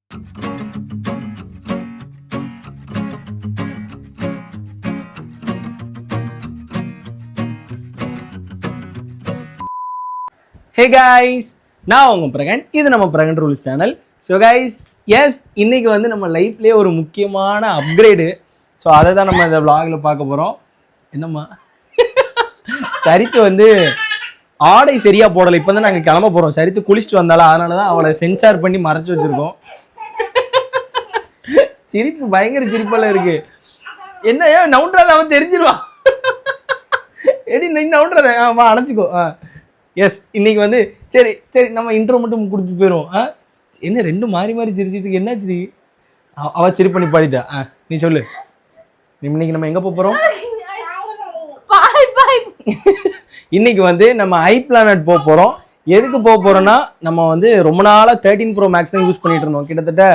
Hey guys, நான் உங்கள் பிரகன். இது நம்ம Pragan rules channel. So guys, yes, இன்னைக்கு வந்து நம்ம லைஃப்லேயே ஒரு முக்கியமான அப்கிரேடு. ஸோ அதை தான் நம்ம இந்த vlogல பார்க்க போகிறோம். என்னம்மா சரித்து வந்து ஆடை சரியாக போடலை. இப்போ தான் நாங்கள் கிளம்ப போகிறோம். சரித்து குளிச்சுட்டு வந்தாலும், அதனால தான் அவளை சென்சார் பண்ணி மறைச்சி வச்சுருக்கோம். சிரிப்பு பயங்கர சிரிப்பெல்லாம் இருக்கு. என்ன ஏன் நவுண்டாத, அவன் தெரிஞ்சிருவான். எடி நீ நவுண்டாத, ஆமாம் அணைச்சிக்கோ. எஸ், இன்னைக்கு வந்து சரி சரி நம்ம இன்ட்ரோ மட்டும் கொடுத்துட்டு போயிடுவோம். என்ன ரெண்டு மாறி மாறி சிரிச்சிட்டு என்னாச்சு? அவள் சிரி பண்ணி பாடிட்டா. நீ சொல்லு, இன்னைக்கு நம்ம எங்கே போகிறோம்? இன்னைக்கு வந்து நம்ம ஐ பிளானட் போக போகிறோம். எதுக்கு போக போகிறோன்னா, நம்ம வந்து ரொம்ப நாளாக 13 Pro Max யூஸ் பண்ணிட்டு இருந்தோம். கிட்டத்தட்ட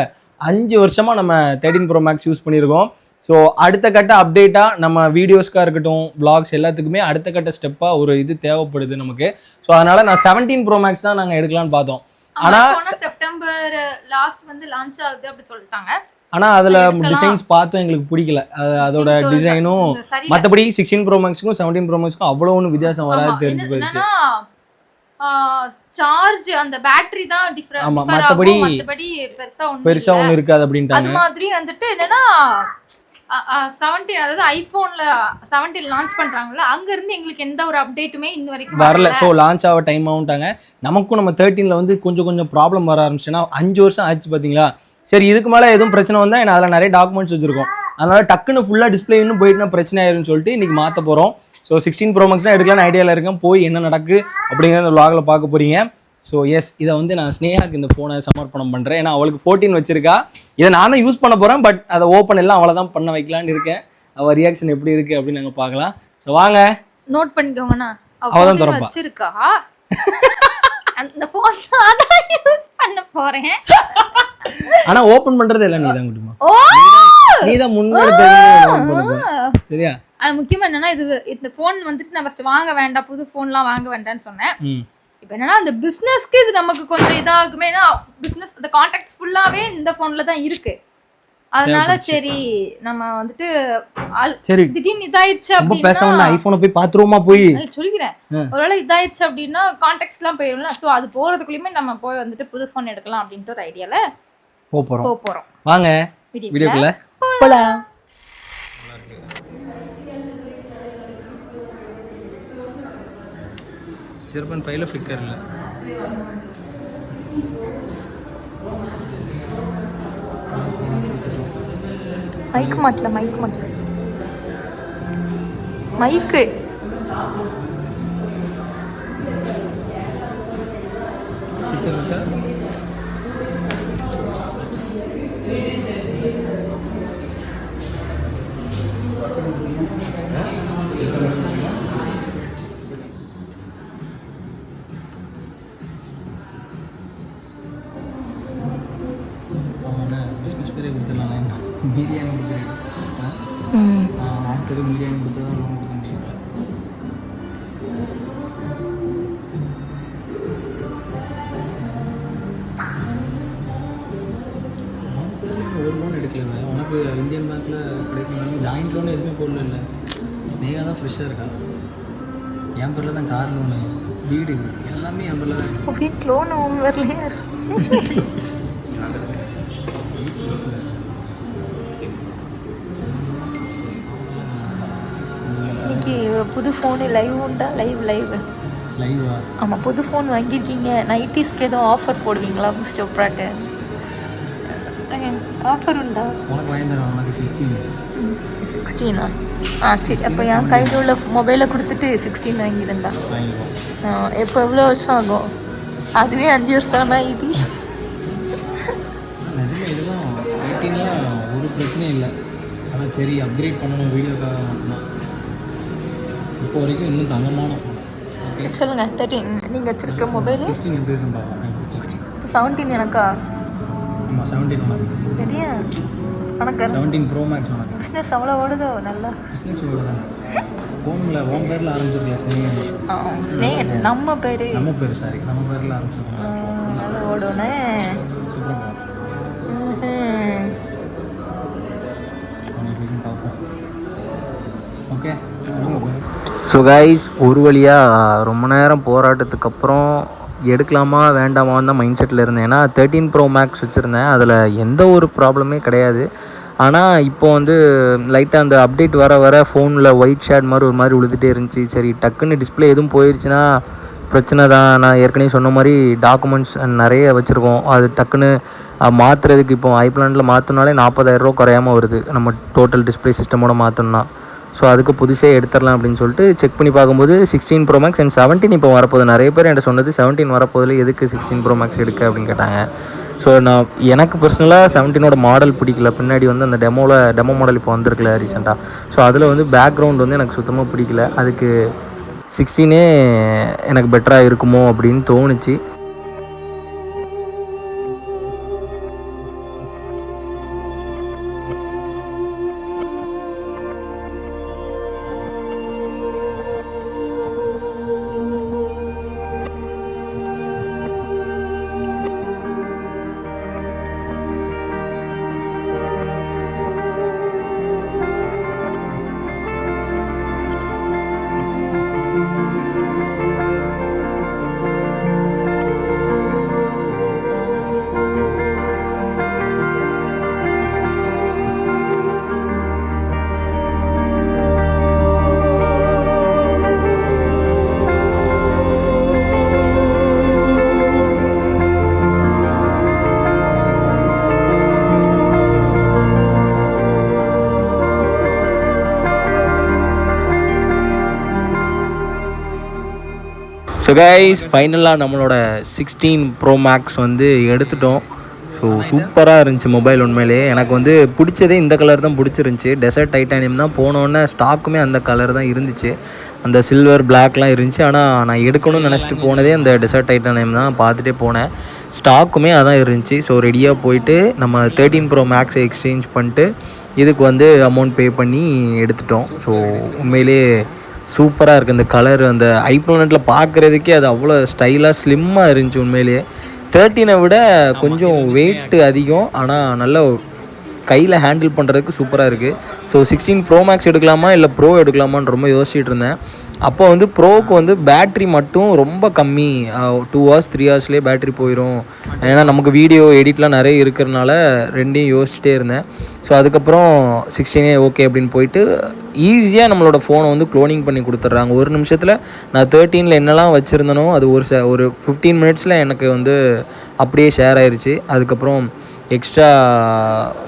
5 வருஷமாக நம்ம 13 Pro Max யூஸ் பண்ணியிருக்கோம். ஸோ அடுத்த கட்ட அப்டேட்டாக நம்ம வீடியோஸ்க்காக இருக்கட்டும், விளாக்ஸ் எல்லாத்துக்குமே அடுத்த கட்ட ஸ்டெப்பாக ஒரு இது தேவைப்படுது நமக்கு. ஸோ அதனால நான் 17 Pro Max தான் நாங்கள் எடுக்கலாம்னு பார்த்தோம். ஆனால் செப்டம்பர் லாஸ்ட் வந்து லான்ச் ஆகுது அப்படி சொல்லிட்டாங்க. ஆனால் அதில் டிசைன்ஸ் பார்த்தும் எங்களுக்கு பிடிக்கல. அதோட டிசைனும் மற்றபடி 16 Pro Maxக்கும் 17 Pro Maxக்கும் அவ்வளோ ஒன்றும் வித்தியாசம் வராது தெரிஞ்சு போயிடுச்சு. சார்ஜ் அந்த பேட்டரி தான் டிஃபரண்ட். ஆமா, மற்றபடி பெருசா ஒன்று இருக்காது அப்படின்ட்டாங்க. அது மாதிரி வந்துட்டு என்னன்னா 17, அதாவது ஐபோன்ல 17 லான்ச் பண்றாங்கல்ல, அங்க இருந்து எங்களுக்கு எந்த ஒரு அப்டேட்டுமே இன்ன வரைக்கும் வரல. ஸோ லான்ச் ஆக டைம் ஆகுட்டாங்க. நமக்கும் நம்ம 13ல வந்து கொஞ்சம் ப்ராப்ளம் வர ஆரம்பிச்சுன்னா 5 வருஷம் ஆச்சு பார்த்தீங்களா. சரி, இதுக்கு மேலே எதுவும் பிரச்சனை வந்தால் ஏன்னா அதில் நிறைய டாக்குமெண்ட்ஸ் வச்சிருக்கோம். அதனால டக்குன்னு ஃபுல்லாக டிஸ்பிளே இன்னும் போயிட்டுனா பிரச்சனை ஆயிருன்னு சொல்லிட்டு இன்னைக்கு மாற்ற போகிறோம். ஸோ 16 Pro Max தான் எடுக்கலாம்னு ஐடியாவில் இருக்கேன். போய் என்ன நடக்கு அப்படிங்கிற இந்த vlogல பார்க்க போறீங்க. ஸோ எஸ், இதை வந்து நான் ஸ்னேகாக்கு இந்த ஃபோனை சமர்ப்பணம் பண்ணுறேன். ஏன்னா அவளுக்கு 14 வச்சிருக்கா. இதை நான் தான் யூஸ் பண்ண போகிறேன். பட் அதை ஓப்பன் எல்லாம் அவளை தான் பண்ண வைக்கலான்னு இருக்கேன். அவள் ரியாக்ஷன் எப்படி இருக்குது அப்படின்னு நாங்கள் பார்க்கலாம். ஸோ வாங்க, நோட் பண்ணிக்கோங்கண்ணா. அவள் தான் திறப்பா வச்சிருக்கா அந்த ஃபோன் அதான் யூஸ் பண்ண போறேன். ஆனால் ஓப்பன் பண்ணுறது எல்லாம் நீ தான் குட்டுமா. நீ தான் முன்னாடி சரியா? அது முக்கியமா என்னன்னா, இந்த ஃபோன் வந்துட்டு நான் ஃபர்ஸ்ட் வாங்க வேண்டாம், புது ஃபோன்லாம் வாங்க வேண்டாம்னு சொன்னேன். இப்போ என்னன்னா, அந்த பிஸ்னஸ்க்கு இது நமக்கு கொஞ்சம் இதாகுமே. ஏன்னா பிஸ்னஸ் அந்த கான்டாக்ட்ஸ் ஃபுல்லாவே இந்த ஃபோன்ல தான் இருக்கு. அதனால சரி நம்ம வந்துட்டு சரி திடீர்னு இதாயிருச்சு அப்படின்னா பேசாம ஐபோனை போய் பாத்துருவோமா போய் சொல்லிக்கிறேன். ஒருவேளை இதாயிருச்சு அப்படின்னா கான்டாக்ட்ஸ் எல்லாம் போயிரும்ல. ஸோ அது போறதுக்குள்ளயுமே நம்ம போய் வந்துட்டு புது ஃபோன் எடுக்கலாம் அப்படின்ற ஒரு ஐடியால போறோம். வாங்க வீடியோக்குள்ள போலாம். ஜெர்மன் ஃபைல ஃபிளிக்கர் இல்ல. மைக் மாட்டல மைக்கு பிஸ்னஸ் பேரே கொடுத்துடலாம். மீடியான்னு கொடுக்குறேன். ஆக்டரு மீடியான்னு கொடுத்து தான் லோன் கொடுக்க முடியும். ஒரு லோன் எடுக்கல. உனக்கு இந்தியன் பேங்க்கில் கிடைக்கும். ஜாயிண்ட் லோன் எதுவுமே போடல. இல்லை, ஸ்னேகா தான் ஃப்ரெஷ்ஷாக இருக்கா. என் பேரில் தான் கார் லோனு, வீடு எல்லாமே என் பேரில் தான். வீட் லோன் வரலையா? புது ஃபோனு லைவ் உண்டா? லைவா? ஆமாம், புது ஃபோன் வாங்கியிருக்கீங்க. நைட்டிஸ்க்கு எதுவும் ஆஃபர் போடுவீங்களா? ஸ்டோப்ராட்டு ஆஃபர் உண்டா? உனக்கு வாங்கி தரேன். உனக்கு 16ஆ? சரி, அப்போ என் கையில் உள்ள மொபைலை கொடுத்துட்டு 16 வாங்கிடுந்தா. எப்போ எவ்வளோ வருஷம் ஆகும்? அதுவே 5 வருஷம் ஆனால் இது இதெல்லாம் 18லாம் ஒரு பிரச்சனையும் இல்லை. ஆனால் சரி அப்கிரேட் பண்ணணும் வீடியோக்காக மட்டும்தான். இப்போ வரைக்கும் இன்னும் தங்கமான ஃபோன். சொல்லுங்கள். 13 நீங்கள் வச்சுருக்க மொபைல் 16 எப்படி இருக்குன்னு இப்போ 17 எனக்கா? ஆமாம், 17 உனக்கு ரெடியா? உனக்கு 17 Pro Max உனக்கு. பிஸ்னஸ் அவ்வளோ ஓடுதோ? நல்லா பிஸ்னஸ் ஓடுதான். ஃபோனில் உன் பேரில் ஆரம்பிச்சிருக்கியா? ஸ்னேகன் நம்ம பேர் சாரி நம்ம பேரில் ஆரம்பிச்சிருக்கோம். நல்லா ஓடுனே. சூப்பராக ஸோ கைஸ், ஒரு வழியாக ரொம்ப நேரம் போராட்டத்துக்கு அப்புறம் எடுக்கலாமா வேண்டாமான்னு தான் மைண்ட் செட்டில் இருந்தேன். ஏன்னா 13 Pro Max வச்சுருந்தேன், அதில் எந்த ஒரு ப்ராப்ளமே கிடையாது. ஆனால் இப்போ வந்து லைட்டாக அந்த அப்டேட் வர வர ஃபோனில் ஒயிட் ஷேட் மாதிரி ஒரு மாதிரி விழுதுகிட்டே இருந்துச்சு. சரி, டக்குன்னு டிஸ்பிளே எதுவும் போயிடுச்சுன்னா பிரச்சனை தான். நான் ஏற்கனவே சொன்ன மாதிரி டாக்குமெண்ட்ஸ் நிறைய வச்சுருக்கோம். அது டக்குன்னு மாற்றுறதுக்கு இப்போ ஐப்ளானில் மாற்றினாலே 40,000 ரூபா குறையாமல் வருது, நம்ம டோட்டல் டிஸ்பிளே சிஸ்டமோட மாற்றணும்னா. ஸோ அதுக்கு புதுசே எடுத்துடலாம் அப்படின்னு சொல்லிட்டு செக் பண்ணி பார்க்கும்போது 16 Pro Max அண்ட் 17 இப்போ வரப்போகுது. நிறைய பேர் என்கிட்ட சொன்னது 17 வரப்போதில் எதுக்கு 16 Pro Max எடுக்க அப்படின்னு கேட்டாங்க. ஸோ எனக்கு பர்சனலாக 17ஓட மாடல் பிடிக்கல. பின்னாடி வந்து அந்த டெமோ மாடல் இப்போ வந்திருக்குல ரீசெண்டாக. ஸோ அதில் வந்து பேக்ரவுண்ட் வந்து எனக்கு சுத்தமாக பிடிக்கல. அதுக்கு 16 எனக்கு பெட்டராக இருக்குமோ அப்படின்னு தோணுச்சு. ஸோ கைஸ், ஃபைனலாக நம்மளோட 16 Pro Max வந்து எடுத்துட்டோம். ஸோ சூப்பராக இருந்துச்சு மொபைல். உண்மையிலேயே எனக்கு வந்து பிடிச்சதே இந்த கலர் தான் பிடிச்சிருந்துச்சி. டெசர்ட் டைட்டானியம் தான் போனோன்னே ஸ்டாக்குமே அந்த கலர் தான் இருந்துச்சு. அந்த சில்வர் பிளாக்லாம் இருந்துச்சு. ஆனால் நான் எடுக்கணும்னு நினச்சிட்டு போனதே அந்த டெசர்ட் டைட்டானியம் தான் பார்த்துட்டே போனேன். ஸ்டாக்குமே அதான் இருந்துச்சு. ஸோ ரெடியாக போயிட்டு நம்ம 13 Pro Maxை எக்ஸ்சேஞ்ச் பண்ணிட்டு இதுக்கு வந்து அமௌண்ட் பே பண்ணி எடுத்துட்டோம். ஸோ உண்மையிலே சூப்பராக இருக்குது அந்த கலர். அந்த ஐப்ளானட்டில் பார்க்குறதுக்கே அது அவ்வளோ ஸ்டைலாக ஸ்லிம்மாக இருந்துச்சு. உண்மையிலேயே 13 விட கொஞ்சம் வெயிட் அதிகம், ஆனால் நல்ல கையில் ஹேண்டில் பண்ணுறதுக்கு சூப்பராக இருக்குது. ஸோ 16 Pro Max எடுக்கலாமா இல்லை ப்ரோ எடுக்கலாமான்னு ரொம்ப யோசிச்சுட்டு இருந்தேன். அப்போ வந்து ப்ரோவுக்கு வந்து பேட்ரி மட்டும் ரொம்ப கம்மி, 2 hours 3 hours பேட்ரி போயிடும். ஏன்னா நமக்கு வீடியோ எடிட்லாம் நிறைய இருக்கிறனால ரெண்டையும் யோசிச்சுட்டே இருந்தேன். ஸோ அதுக்கப்புறம் 16 ஓகே அப்படின்னு போயிட்டு ஈஸியாக நம்மளோட ஃபோனை வந்து க்ளோனிங் பண்ணி கொடுத்துட்றாங்க. ஒரு நிமிஷத்தில் நான் 13 என்னெல்லாம் வச்சுருந்தனோ அது ஒரு 15 minutes எனக்கு வந்து அப்படியே ஷேர் ஆயிடுச்சு. அதுக்கப்புறம் எக்ஸ்ட்ரா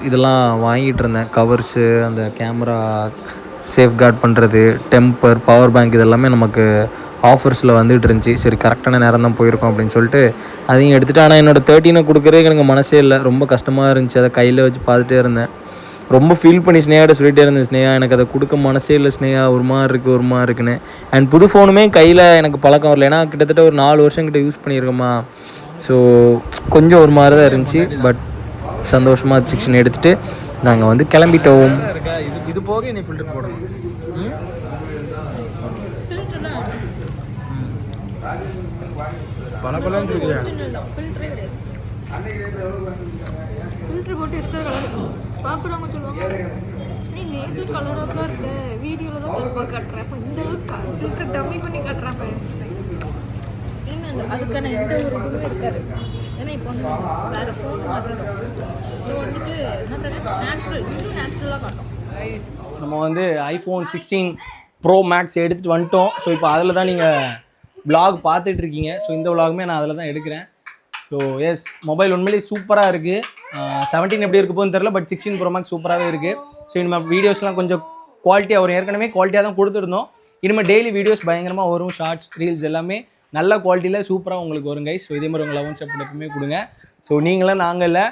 இதெல்லாம் வாங்கிட்டு இருந்தேன், கவர்ஸு, அந்த கேமரா சேஃப்கார்ட் பண்ணுறது, டெம்பர், பவர் பேங்க், இதெல்லாமே நமக்கு ஆஃபர்ஸில் வந்துகிட்டு இருந்துச்சு. சரி, கரெக்டான நேரம் தான் போயிருக்கோம் அப்படின்னு சொல்லிட்டு அதையும் எடுத்துகிட்டு. ஆனால் என்னோடய 13 கொடுக்குறதுக்கு எனக்கு மனசே இல்லை, ரொம்ப கஷ்டமாக இருந்துச்சு. அதை கையில் வச்சு பார்த்துட்டே இருந்தேன். ரொம்ப ஃபீல் பண்ணி ஸ்னேகாட்ட சொல்லிகிட்டே இருந்தேன், ஸ்னேகா எனக்கு அதை கொடுக்க மனசே இல்லை ஸ்னேகா, ஒரு மாதிரி இருக்குன்னு. அண்ட் புது ஃபோனுமே கையில் எனக்கு பழக்கம் வரல, ஏன்னா கிட்டத்தட்ட ஒரு 4 வருஷம் கிட்ட யூஸ் பண்ணியிருக்கோமா. ஸோ கொஞ்சம் ஒரு மாதிரி தான் இருந்துச்சு. பட் சந்தோஷமாக 16 எடுத்துகிட்டு நாங்கள் வந்து கிளம்பிட்டோம். இது போக நீ ஃபில்டர் போடணும். பலபலன்னு இருக்குதா? ஃபில்டர் போட்டு இருக்கிற கலர் பார்க்குறவங்க சொல்லுவாங்க, நீ நேற்று கலராக தான் இருக்க, வீடியோவில் தான் கலப்பாக காட்டுறேன், இந்த அளவுக்கு ஃபில்டர் டம்மி பண்ணி காட்டுறாங்க. இனிமேல் அதுக்கான எந்த ஒரு இதுவும் இருக்காது. ஏன்னா இப்போ வந்து வேறு ஃபோன் மாற்றிடும். ஸோ வந்துட்டு இன்னும் நேச்சுரலாக காட்டும். நம்ம வந்து iPhone 16 Pro Max எடுத்துகிட்டு வந்துட்டோம். ஸோ இப்போ அதில் தான் நீங்கள் vlog பார்த்துட்ருக்கீங்க. ஸோ இந்த vlogமே நான் அதில் தான் எடுக்கிறேன். ஸோ எஸ், மொபைல் உண்மையிலேயே சூப்பராக இருக்குது. 17 எப்படி இருக்க போகுதுன்னு தெரில, பட் 16 Pro Max சூப்பராகவே இருக்குது. ஸோ இனிமேல் வீடியோஸ்லாம் கொஞ்சம் குவாலிட்டியாக வரும். ஏற்கனவே குவாலிட்டியாக தான் கொடுத்துருந்தோம். இனிமேல் டெய்லி வீடியோஸ் பயங்கரமாக வரும். ஷார்ட்ஸ், ரீல்ஸ் எல்லாமே நல்ல குவாலிட்டியில் சூப்பராக உங்களுக்கு வரும் கைஸ். ஸோ இதே மாதிரி உங்களை லவ் சப்போர்ட் எப்பவுமே கொடுங்க. ஸோ நீங்களாம் நாங்கள் இல்லை,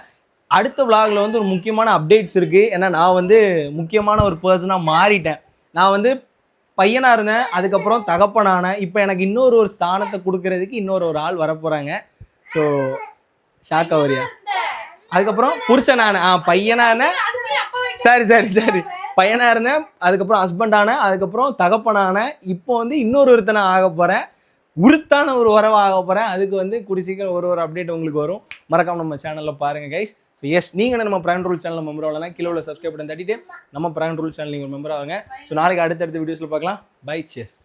அடுத்த vlogல வந்து ஒரு முக்கியமான அப்டேட்ஸ் இருக்குது. ஏன்னா நான் வந்து முக்கியமான ஒரு பர்சனாக மாறிட்டேன். நான் வந்து பையனாக இருந்தேன், அதுக்கப்புறம் தகப்பனானேன். இப்போ எனக்கு இன்னொரு ஸ்தானத்தை கொடுக்கறதுக்கு இன்னொரு ஆள் வரப்போகிறாங்க. So shock ஆவரியா? அதுக்கப்புறம் புருஷனான பையனான, சரி பையனாக இருந்தேன், அதுக்கப்புறம் ஹஸ்பண்டான, அதுக்கப்புறம் தகப்பனான, இப்போ வந்து ஒருத்தனை ஆக போகிறேன், உருத்தான ஒரு உறவை ஆக போகிறேன். அதுக்கு வந்து சீக்கிரம் ஒரு அப்டேட் உங்களுக்கு வரும். மறக்காம நம்ம சேனலில் பாருங்கள் கைஸ். ஸோ எஸ், நீங்கள் நம்ம பிராண்ட் ரூல் சேனலில் மெம்பர் ஆகலாம். கீழே உள்ள சப்ஸ்கிரைப் பண்ணி தட்டிட்டு நம்ம பிராண்ட் ரூல் சேனல் நீங்கள் மெம்பர் ஆகுங்க. ஸோ நாளைக்கு அடுத்தடுத்த வீடியோஸில் பார்க்கலாம். Bye, chess.